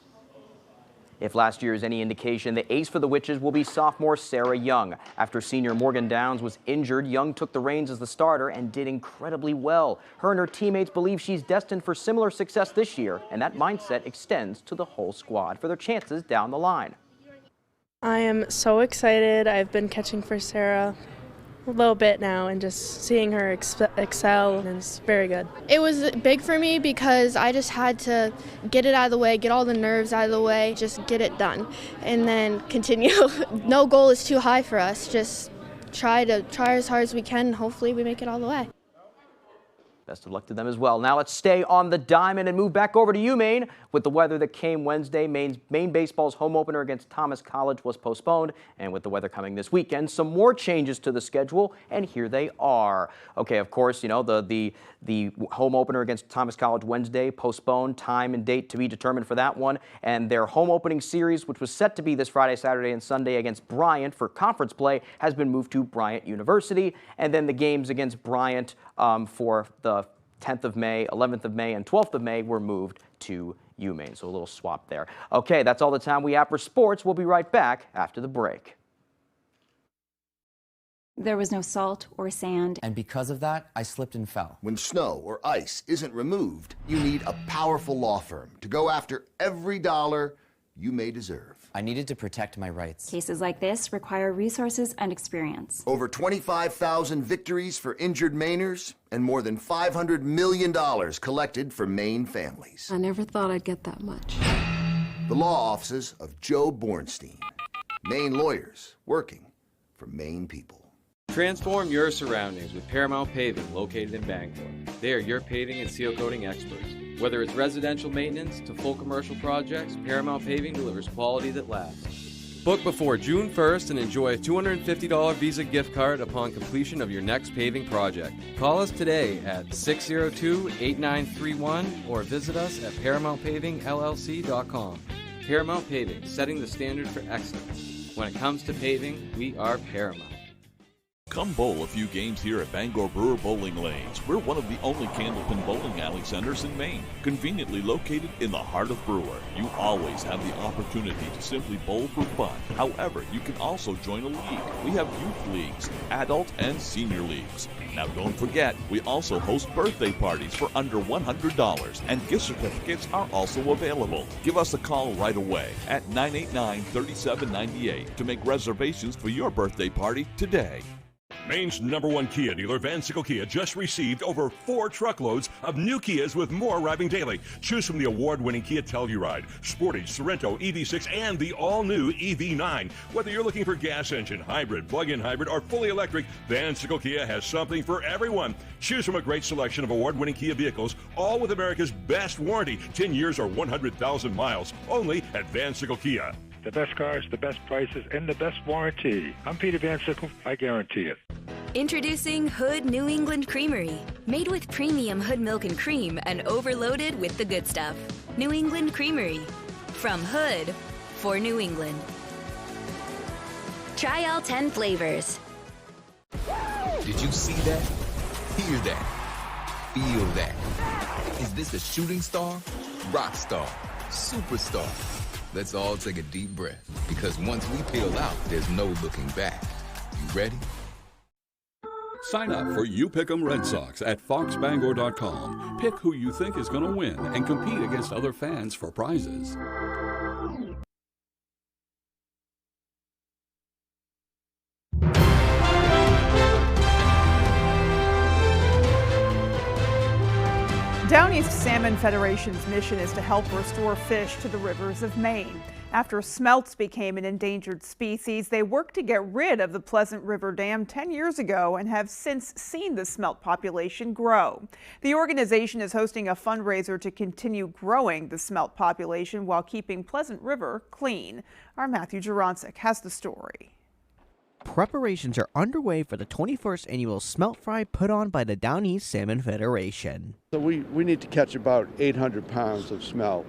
If last year is any indication, the ace for the Witches will be sophomore Sarah Young. After senior Morgan Downs was injured, Young took the reins as the starter and did incredibly well. Her and her teammates believe she's destined for similar success this year, and that mindset extends to the whole squad for their chances down the line. I am so excited. I've been catching for Sarah a little bit now, and just seeing her excel is very good. It was big for me because I just had to get it out of the way, get all the nerves out of the way, just get it done, and then continue. No goal is too high for us. Just try as hard as we can, and hopefully we make it all the way. Best of luck to them as well. Now let's stay on the diamond and move back over to UMaine. With the weather that came Wednesday, Maine baseball's home opener against Thomas College was postponed. And with the weather coming this weekend, some more changes to the schedule, and here they are. Okay, of course, you know, the home opener against Thomas College Wednesday postponed, time and date to be determined for that one. And their home opening series, which was set to be this Friday, Saturday, and Sunday against Bryant for conference play, has been moved to Bryant University. And then the games against Bryant for the 10th of May, 11th of May, and 12th of May were moved to UMaine. So a little swap there. Okay, that's all the time we have for sports. We'll be right back after the break. There was no salt or sand. And because of that, I slipped and fell. When snow or ice isn't removed, you need a powerful law firm to go after every dollar you may deserve. I needed to protect my rights. Cases like this require resources and experience. Over 25,000 victories for injured Mainers and more than $500 million collected for Maine families. I never thought I'd get that much. The law offices of Joe Bornstein. Maine lawyers working for Maine people. Transform your surroundings with Paramount Paving, located in Bangor. They are your paving and seal coating experts. Whether it's residential maintenance to full commercial projects, Paramount Paving delivers quality that lasts. Book before June 1st and enjoy a $250 Visa gift card upon completion of your next paving project. Call us today at 602-8931 or visit us at ParamountPavingLLC.com. Paramount Paving, setting the standard for excellence. When it comes to paving, we are Paramount. Come bowl a few games here at Bangor Brewer Bowling Lanes. We're one of the only candlepin bowling alley centers in Maine, conveniently located in the heart of Brewer. You always have the opportunity to simply bowl for fun. However, you can also join a league. We have youth leagues, adult and senior leagues. Now don't forget, we also host birthday parties for under $100, and gift certificates are also available. Give us a call right away at 989-3798 to make reservations for your birthday party today. Maine's #1 Kia dealer, Van Sickle Kia, just received over 4 truckloads of new Kias with more arriving daily. Choose from the award-winning Kia Telluride, Sportage, Sorento, EV6, and the all-new EV9. Whether you're looking for gas engine, hybrid, plug-in hybrid, or fully electric, Van Sickle Kia has something for everyone. Choose from a great selection of award-winning Kia vehicles, all with America's best warranty, 10 years or 100,000 miles, only at Van Sickle Kia. The best cars, the best prices, and the best warranty. I'm Peter Van Sickle. I guarantee it. Introducing Hood New England Creamery. Made with premium Hood milk and cream and overloaded with the good stuff. New England Creamery. From Hood for New England. Try all 10 flavors. Did you see that? Hear that? Feel that? Is this a shooting star? Rock star? Superstar? let's all take a deep breath. Because once we peel out, there's no looking back. You ready? Sign up for You Pick 'em Red Sox at foxbangor.com. Pick who you think is going to win and compete against other fans for prizes. Down East Salmon Federation's mission is to help restore fish to the rivers of Maine. After smelts became an endangered species, they worked to get rid of the Pleasant River Dam 10 years ago and have since seen the smelt population grow. The organization is hosting a fundraiser to continue growing the smelt population while keeping Pleasant River clean. Our Matthew Jurancic has the story. Preparations are underway for the 21st annual smelt fry put on by the Down East Salmon Federation. So we need to catch about 800 pounds of smelt,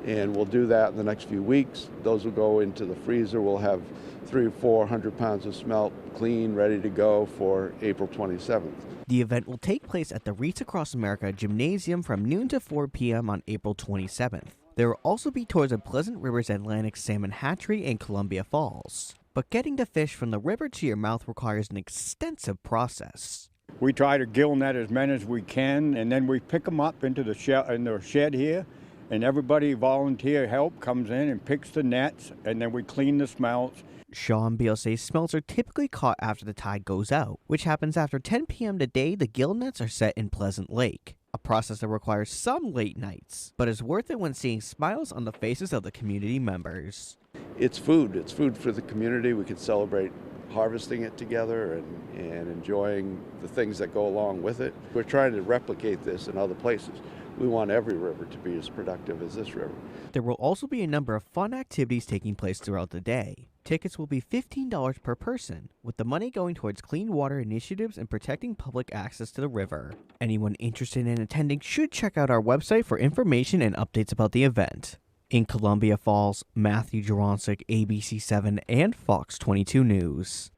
and we'll do that in the next few weeks. Those will go into the freezer. We'll have 300 or 400 pounds of smelt clean, ready to go for April 27th. The event will take place at the Reach Across America Gymnasium from noon to 4 p.m. on April 27th. There will also be tours of Pleasant River's Atlantic Salmon Hatchery and Columbia Falls. But getting the fish from the river to your mouth requires an extensive process. We try to gill net as many as we can, and then we pick them up into the shed here, and everybody volunteer help comes in and picks the nets, and then we clean the smelts. Sean Beal says smelts are typically caught after the tide goes out, which happens after 10 p.m. today. The gill nets are set in Pleasant Lake, a process that requires some late nights, but is worth it when seeing smiles on the faces of the community members. It's food. It's food for the community. We can celebrate harvesting it together and enjoying the things that go along with it. We're trying to replicate this in other places. We want every river to be as productive as this river. There will also be a number of fun activities taking place throughout the day. Tickets will be $15 per person, with the money going towards clean water initiatives and protecting public access to the river. Anyone interested in attending should check out our website for information and updates about the event. In Columbia Falls, Matthew Jurancic, ABC7 and Fox 22 News.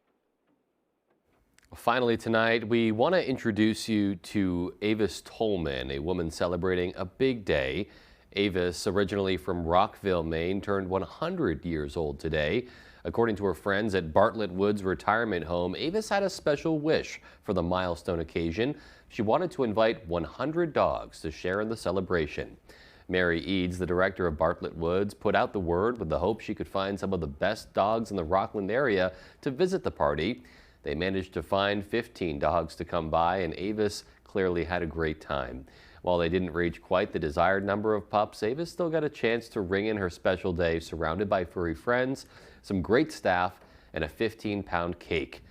Finally tonight, we want to introduce you to Avis Tolman, a woman celebrating a big day. Avis, originally from Rockville, Maine, turned 100 years old today. According to her friends at Bartlett Woods Retirement Home, Avis had a special wish for the milestone occasion. She wanted to invite 100 dogs to share in the celebration. Mary Eads, the director of Bartlett Woods, put out the word with the hope she could find some of the best dogs in the Rockland area to visit the party. They managed to find 15 dogs to come by, and Avis clearly had a great time. While they didn't reach quite the desired number of pups, Avis still got a chance to ring in her special day surrounded by furry friends, some great staff, and a 15-pound cake.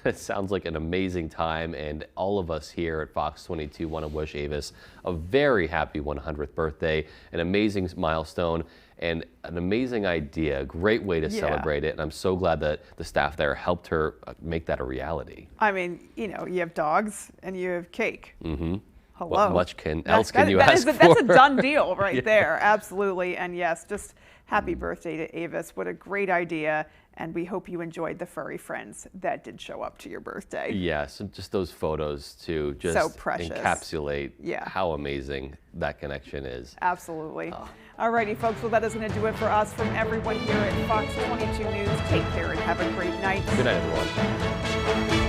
It sounds like an amazing time, and all of us here at Fox 22 want to wish Avis a very happy 100th birthday, an amazing milestone, and an amazing idea, a great way to celebrate it. And I'm so glad that the staff there helped her make that a reality. I mean, you know, you have dogs and you have cake. Mm-hmm. Hello. What much else can you ask for? That's a done deal right Yeah. there, absolutely. And yes, just happy birthday to Avis. What a great idea. And we hope you enjoyed the furry friends that did show up to your birthday. Yes, and just those photos to just So precious. encapsulate how amazing that connection is. Absolutely. All righty, folks. Well, that is going to do it for us. From everyone here at Fox 22 News, take care and have a great night. Good night, everyone.